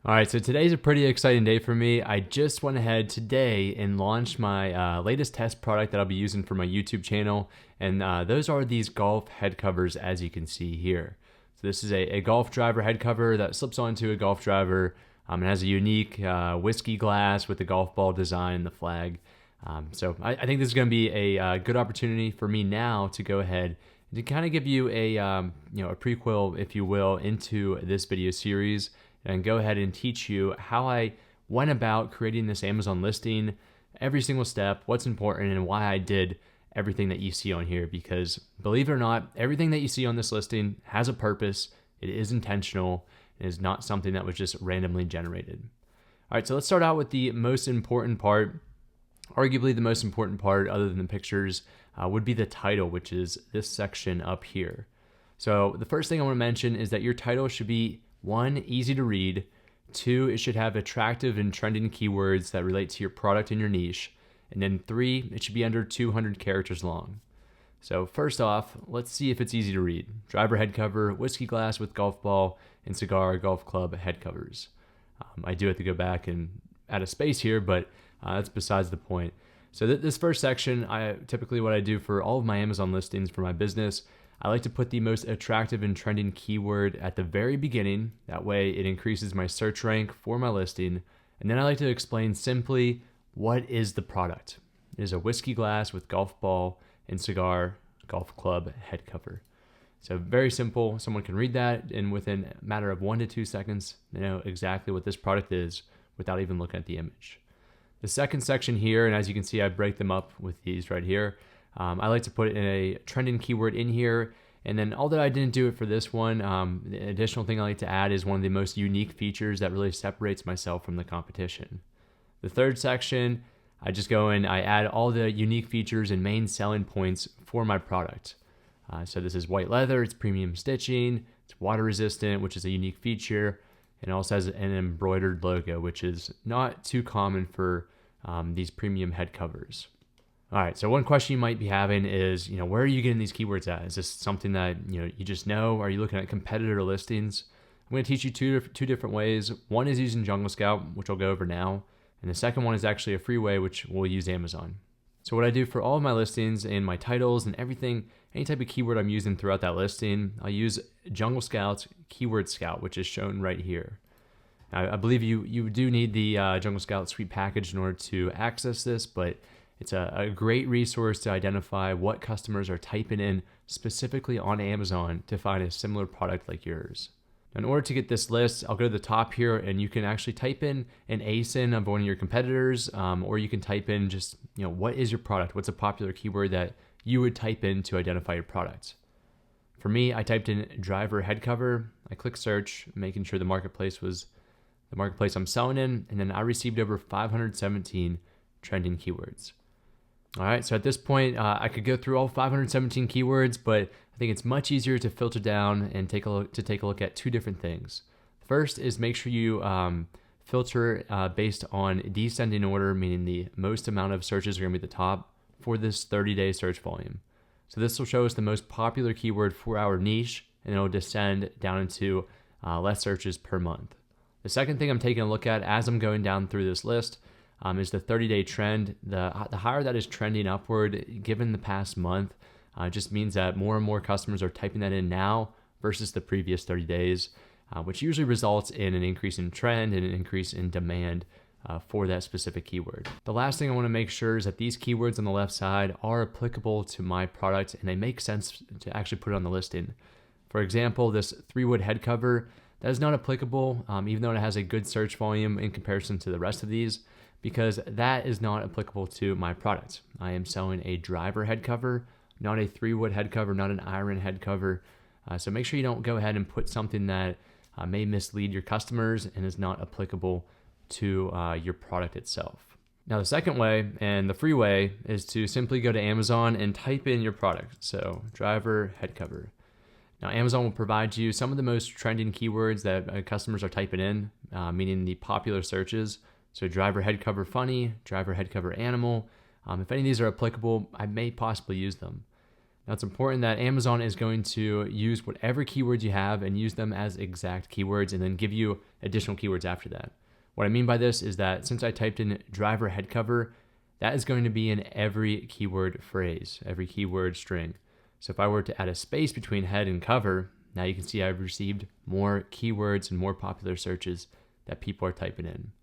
All right, so today's a pretty exciting day for me. I just went ahead today and launched my latest test product that I'll be using for my YouTube channel. And those are these golf head covers, as you can see here. So this is a golf driver head cover that slips onto a golf driver. It has a unique whiskey glass with the golf ball design and the flag. So I think this is going to be a good opportunity for me now to go ahead and to kind of give you a a prequel, if you will, into this video series, and go ahead and teach you how I went about creating this Amazon listing, every single step, what's important, and why I did everything that you see on here. Because believe it or not, everything that you see on this listing has a purpose. It is intentional. It is not something that was just randomly generated. All right, so let's start out with the most important part. Arguably the most important part, other than the pictures, would be the title, which is this section up here. So the first thing I want to mention is that your title should be 1, easy to read. 2, it should have attractive and trending keywords that relate to your product and your niche. And then 3, it should be under 200 characters long. So first off, let's see if it's easy to read. Driver head cover, whiskey glass with golf ball, and cigar golf club head covers. I do have to go back and add a space here, but that's besides the point. So this first section, typically what I do for all of my Amazon listings for my business, I like to put the most attractive and trending keyword at the very beginning. That way it increases my search rank for my listing. And then I like to explain simply, what is the product? It is a whiskey glass with golf ball and cigar golf club head cover. So very simple. Someone can read that, and within a matter of 1 to 2 seconds, they know exactly what this product is without even looking at the image. The second section here, and as you can see, I break them up with these right here. I like to put in a trending keyword in here. And then, although I didn't do it for this one, the additional thing I like to add is one of the most unique features that really separates myself from the competition. The third section, I just go in, I add all the unique features and main selling points for my product. So this is white leather, it's premium stitching, it's water resistant, which is a unique feature, and it also has an embroidered logo, which is not too common for these premium head covers. All right, so one question you might be having is, where are you getting these keywords at? Is this something that, you just know? Are you looking at competitor listings? I'm going to teach you two different ways. One is using Jungle Scout, which I'll go over now. And the second one is actually a free way, which we'll use Amazon. So what I do for all of my listings and my titles and everything, any type of keyword I'm using throughout that listing, I use Jungle Scout's Keyword Scout, which is shown right here. Now, I believe you do need the Jungle Scout Suite package in order to access this, but it's a great resource to identify what customers are typing in specifically on Amazon to find a similar product like yours. In order to get this list, I'll go to the top here, and you can actually type in an ASIN of one of your competitors, or you can type in just, what is your product? What's a popular keyword that you would type in to identify your product? For me, I typed in driver head cover. I click search, making sure the marketplace was the marketplace I'm selling in, and then I received over 517 trending keywords. All right, so at this point, I could go through all 517 keywords, but I think it's much easier to filter down and take a look at two different things. First is make sure you filter based on descending order, meaning the most amount of searches are going to be at the top for this 30-day search volume. So this will show us the most popular keyword for our niche, and it'll descend down into less searches per month. The second thing I'm taking a look at as I'm going down through this list is the 30-day trend. The higher that is trending upward, given the past month, just means that more and more customers are typing that in now versus the previous 30 days, which usually results in an increase in trend and an increase in demand for that specific keyword. The last thing I want to make sure is that these keywords on the left side are applicable to my product and they make sense to actually put it on the listing. For example, this 3-wood head cover, that is not applicable, even though it has a good search volume in comparison to the rest of these, because that is not applicable to my product. I am selling a driver head cover, not a 3-wood head cover, not an iron head cover. So make sure you don't go ahead and put something that may mislead your customers and is not applicable to your product itself. Now the second way, and the free way, is to simply go to Amazon and type in your product. So driver head cover. Now Amazon will provide you some of the most trending keywords that customers are typing in, meaning the popular searches. So driver head cover funny, driver head cover animal. If any of these are applicable, I may possibly use them. Now it's important that Amazon is going to use whatever keywords you have and use them as exact keywords and then give you additional keywords after that. What I mean by this is that since I typed in driver head cover, that is going to be in every keyword phrase, every keyword string. So if I were to add a space between head and cover, now you can see I've received more keywords and more popular searches that people are typing in.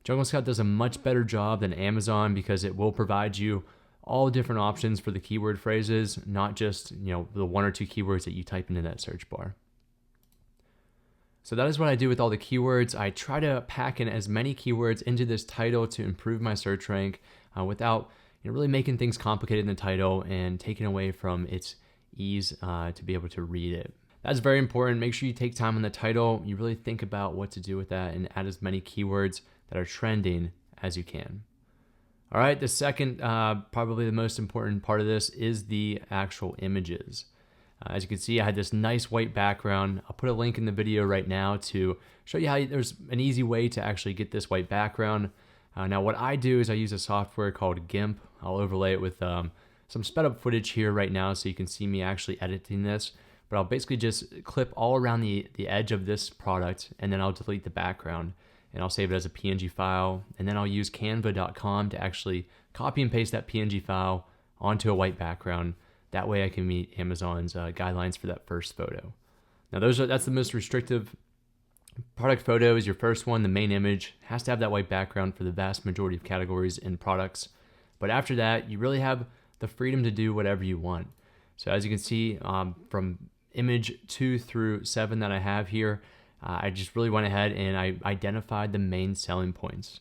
Jungle Scout does a much better job than Amazon because it will provide you all different options for the keyword phrases, not just, the one or two keywords that you type into that search bar. So that is what I do with all the keywords. I try to pack in as many keywords into this title to improve my search rank without really making things complicated in the title and taking away from its ease to be able to read it. That's very important. Make sure you take time on the title. You really think about what to do with that and add as many keywords that are trending as you can. All right, the second, probably the most important part of this is the actual images. As you can see, I had this nice white background. I'll put a link in the video right now to show you how there's an easy way to actually get this white background. Now what I do is I use a software called GIMP. I'll overlay it with some sped up footage here right now so you can see me actually editing this. But I'll basically just clip all around the edge of this product, and then I'll delete the background. And I'll save it as a PNG file, and then I'll use canva.com to actually copy and paste that PNG file onto a white background. That way I can meet Amazon's guidelines for that first photo. Now that's the most restrictive. Product photo is your first one. The main image has to have that white background for the vast majority of categories and products. But after that, you really have the freedom to do whatever you want. So as you can see, from image 2 through 7 that I have here, I just really went ahead and I identified the main selling points.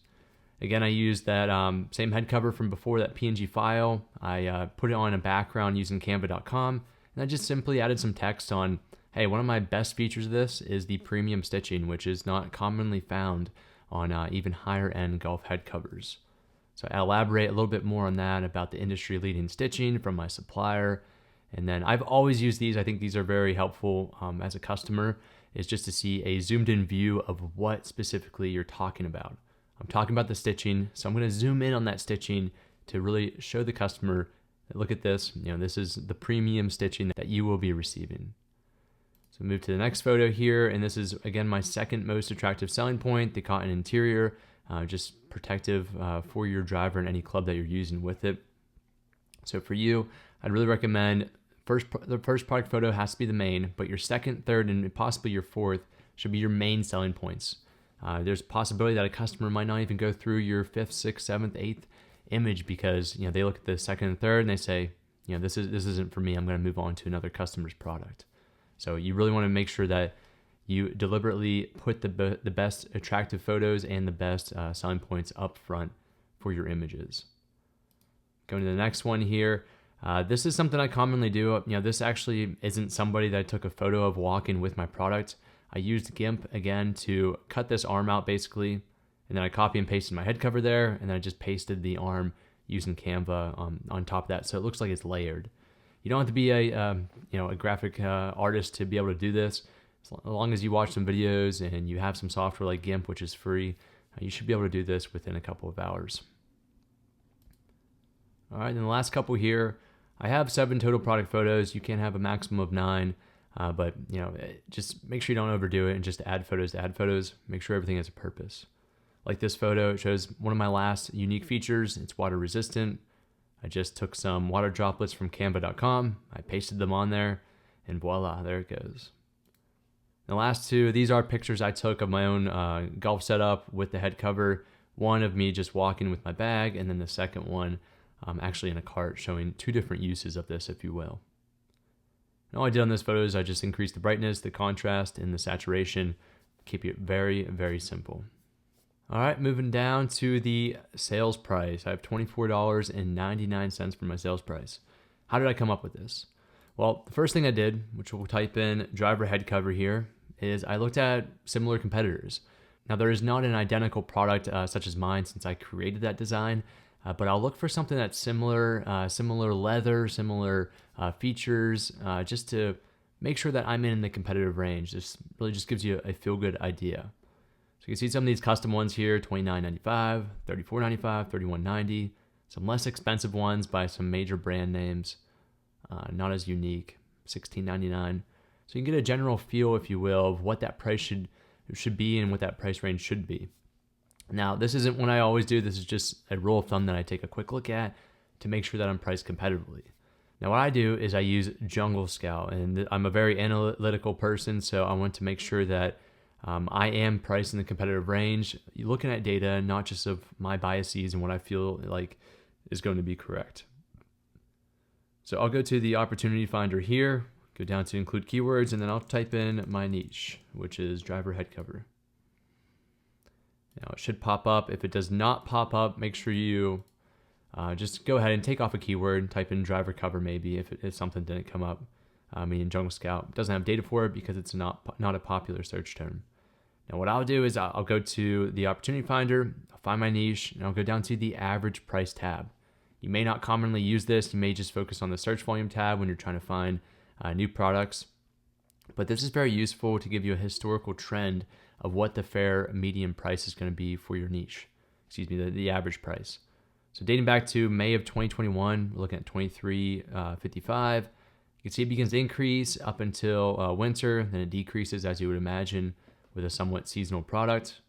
Again, I used that same head cover from before, that PNG file. I put it on a background using canva.com, and I just simply added some text on, hey, one of my best features of this is the premium stitching, which is not commonly found on even higher end golf head covers. So I elaborate a little bit more on that about the industry leading stitching from my supplier. And then I've always used these. I think these are very helpful as a customer, is just to see a zoomed in view of what specifically you're talking about. I'm talking about the stitching, so I'm going to zoom in on that stitching to really show the customer, look at this, this is the premium stitching that you will be receiving. So move to the next photo here, and this is again my second most attractive selling point, the cotton interior, just protective for your driver and any club that you're using with it. So for you, I'd really recommend the first product photo has to be the main, but your second, third, and possibly your fourth should be your main selling points. There's a possibility that a customer might not even go through your 5th, 6th, 7th, 8th image because they look at the second and third and they say, this isn't for me. I'm going to move on to another customer's product. So you really want to make sure that you deliberately put the best attractive photos and the best selling points up front for your images. Going to the next one here. This is something I commonly do. This actually isn't somebody that I took a photo of walking with my product. I used GIMP again to cut this arm out basically, and then I copy and pasted my head cover there, and then I just pasted the arm using Canva on top of that, so it looks like it's layered. You don't have to be a graphic artist to be able to do this. As long as you watch some videos and you have some software like GIMP, which is free, you should be able to do this within a couple of hours. All right, then the last couple here. I have 7 total product photos. You can have a maximum of 9, but just make sure you don't overdo it and just add photos to add photos. Make sure everything has a purpose. Like this photo, it shows one of my last unique features. It's water resistant. I just took some water droplets from canva.com. I pasted them on there, and voila, there it goes. The last 2, these are pictures I took of my own golf setup with the head cover. One of me just walking with my bag, and then the second one actually in a cart, showing 2 different uses of this, if you will. And all I did on this photo is I just increased the brightness, the contrast, and the saturation. Keep it very, very simple. All right, moving down to the sales price. I have $24.99 for my sales price. How did I come up with this? Well, the first thing I did, which we'll type in driver head cover here, is I looked at similar competitors. Now, there is not an identical product such as mine since I created that design, but I'll look for something that's similar leather, similar features, just to make sure that I'm in the competitive range. This really just gives you a feel-good idea. So you can see some of these custom ones here, $29.95, $34.95, $31.90, some less expensive ones by some major brand names. not as unique, $16.99. So you can get a general feel, if you will, of what that price should be and what that price range should be. Now, this isn't what I always do. This is just a rule of thumb that I take a quick look at to make sure that I'm priced competitively. Now, what I do is I use Jungle Scout, and I'm a very analytical person, so I want to make sure that I am priced in the competitive range, looking at data, not just of my biases and what I feel like is going to be correct. So I'll go to the opportunity finder here, go down to include keywords, and then I'll type in my niche, which is driver head cover. Now it should pop up. If it does not pop up, make sure you just go ahead and take off a keyword, type in driver cover maybe if something didn't come up. Meaning Jungle Scout doesn't have data for it because it's not a popular search term. Now what I'll do is I'll go to the opportunity finder, I'll find my niche, and I'll go down to the average price tab. You may not commonly use this. You may just focus on the search volume tab when you're trying to find new products. But this is very useful to give you a historical trend of what the fair median price is going to be for your niche. The average price. So dating back to May of 2021, we're looking at $23.55. You can see it begins to increase up until winter, then it decreases as you would imagine with a somewhat seasonal product.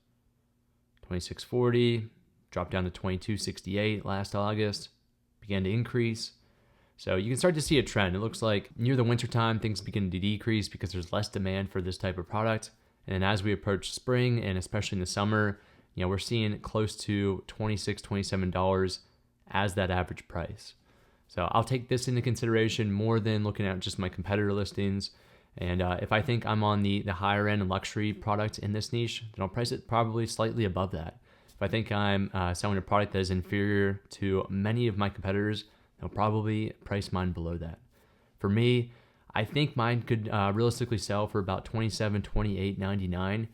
$26.40, dropped down to $22.68 last August, began to increase. So you can start to see a trend. It looks like near the wintertime, things begin to decrease because there's less demand for this type of product. And then as we approach spring, and especially in the summer, we're seeing close to $26, $27 as that average price. So I'll take this into consideration more than looking at just my competitor listings. And if I think I'm on the higher end luxury product in this niche, then I'll price it probably slightly above that. If I think I'm selling a product that is inferior to many of my competitors, I'll probably price mine below that. For me, I think mine could realistically sell for about $27, $28.99.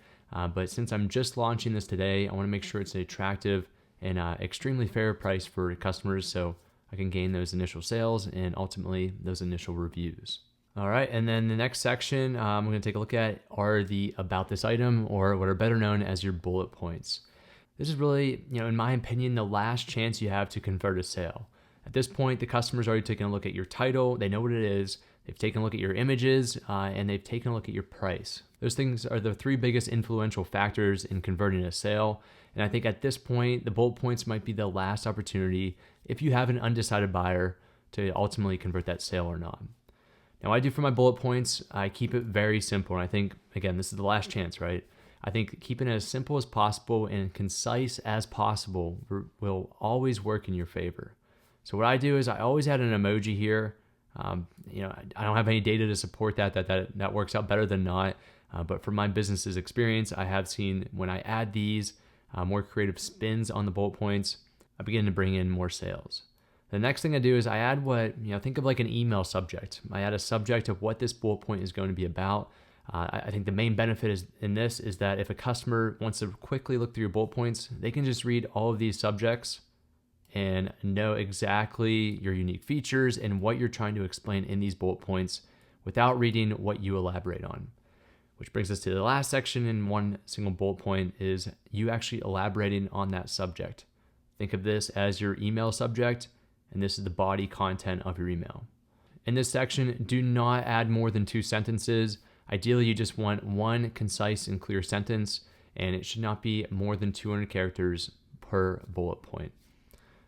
But since I'm just launching this today, I want to make sure it's an attractive and extremely fair price for customers so I can gain those initial sales and ultimately those initial reviews. All right, and then the next section I'm going to take a look at are the about this item, or what are better known as your bullet points. This is really, in my opinion, the last chance you have to convert a sale. At this point, the customer's already taken a look at your title, they know what it is, they've taken a look at your images, and they've taken a look at your price. Those things are the three biggest influential factors in converting a sale. And I think at this point, the bullet points might be the last opportunity if you have an undecided buyer to ultimately convert that sale or not. Now, what I do for my bullet points, I keep it very simple. And I think, again, this is the last chance, right? I think keeping it as simple as possible and concise as possible will always work in your favor. So what I do is I always add an emoji here. I don't have any data to support that works out better than not. But from my business's experience, I have seen when I add these more creative spins on the bullet points, I begin to bring in more sales. The next thing I do is I add think of like an email subject. I add a subject of what this bullet point is going to be about. I think the main benefit in this is that if a customer wants to quickly look through your bullet points, they can just read all of these subjects and know exactly your unique features and what you're trying to explain in these bullet points without reading what you elaborate on. Which brings us to the last section in one single bullet point is you actually elaborating on that subject. Think of this as your email subject, and this is the body content of your email. In this section, do not add more than 2 sentences. Ideally, you just want one concise and clear sentence, and it should not be more than 200 characters per bullet point.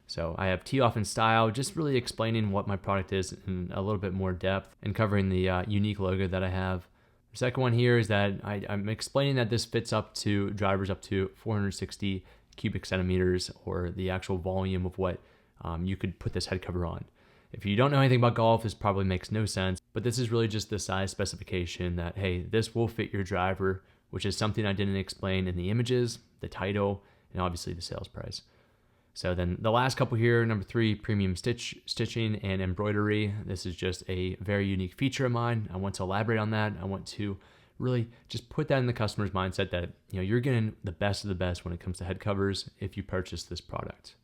So I have tee off in style, just really explaining what my product is in a little bit more depth and covering the unique logo that I have. The second one here is that I'm explaining that this fits up to drivers up to 460 cubic centimeters, or the actual volume of what you could put this head cover on. If you don't know anything about golf, this probably makes no sense, but this is really just the size specification that, hey, this will fit your driver, which is something I didn't explain in the images, the title, and obviously the sales price. So then the last couple here, number 3, premium stitching and embroidery. This is just a very unique feature of mine. I want to elaborate on that. I want to really just put that in the customer's mindset that you're getting the best of the best when it comes to head covers if you purchase this product.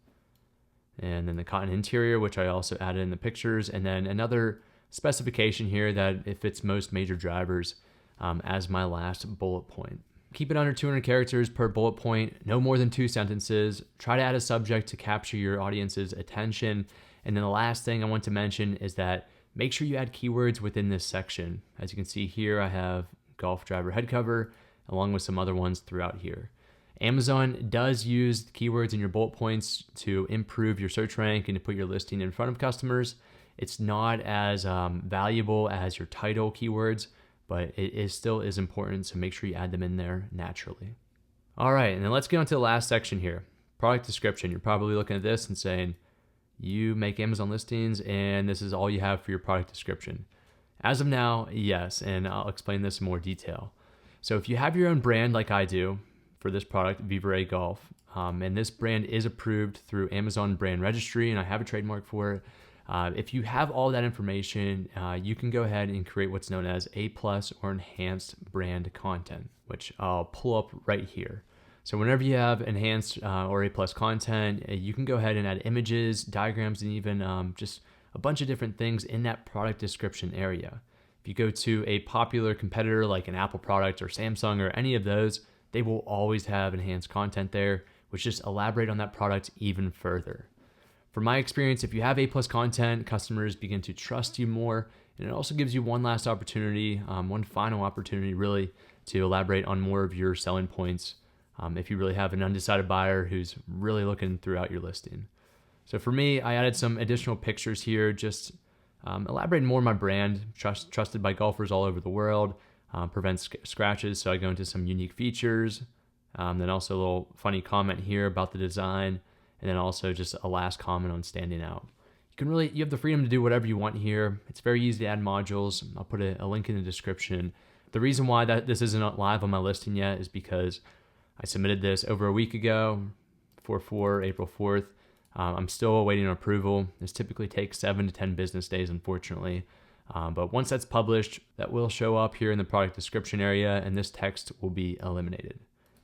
And then the cotton interior, which I also added in the pictures, and then another specification here that it fits most major drivers as my last bullet point. Keep it under 200 characters per bullet point, no more than 2 sentences. Try to add a subject to capture your audience's attention. And then the last thing I want to mention is that make sure you add keywords within this section. As you can see here, I have golf driver head cover along with some other ones throughout here. Amazon does use keywords in your bullet points to improve your search rank and to put your listing in front of customers. It's not as valuable as your title keywords, but it still is important, so make sure you add them in there naturally. All right, and then let's get on to the last section here, product description. You're probably looking at this and saying, you make Amazon listings and this is all you have for your product description. As of now, yes, and I'll explain this in more detail. So if you have your own brand like I do for this product, Vivere Golf, and this brand is approved through Amazon Brand Registry and I have a trademark for it, if you have all that information, you can go ahead and create what's known as A+ or enhanced brand content, which I'll pull up right here. So whenever you have enhanced or A+ content, you can go ahead and add images, diagrams, and even just a bunch of different things in that product description area. If you go to a popular competitor like an Apple product or Samsung or any of those, they will always have enhanced content there, which just elaborate on that product even further. From my experience, if you have A+ content, customers begin to trust you more, and it also gives you one last opportunity, one final opportunity really, to elaborate on more of your selling points if you really have an undecided buyer who's really looking throughout your listing. So for me, I added some additional pictures here, just elaborating more on my brand, trusted by golfers all over the world, prevents scratches, so I go into some unique features, then also a little funny comment here about the design, and then also just a last comment on standing out. You have the freedom to do whatever you want here. It's very easy to add modules. I'll put a link in the description. The reason why this isn't live on my listing yet is because I submitted this over a week ago, April 4th. I'm still awaiting approval. This typically takes 7 to 10 business days, unfortunately. But once that's published, that will show up here in the product description area, and this text will be eliminated.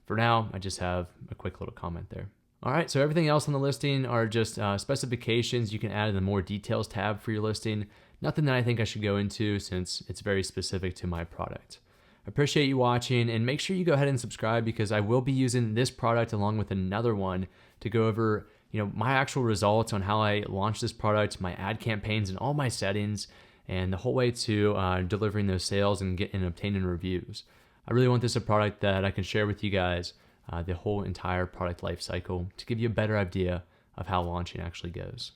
For now, I just have a quick little comment there. All right, so everything else on the listing are just specifications you can add in the more details tab for your listing. Nothing that I think I should go into since it's very specific to my product. I appreciate you watching, and make sure you go ahead and subscribe because I will be using this product along with another one to go over my actual results on how I launched this product, my ad campaigns, and all my settings, and the whole way to delivering those sales and obtaining reviews. I really want this a product that I can share with you guys the whole entire product life cycle to give you a better idea of how launching actually goes.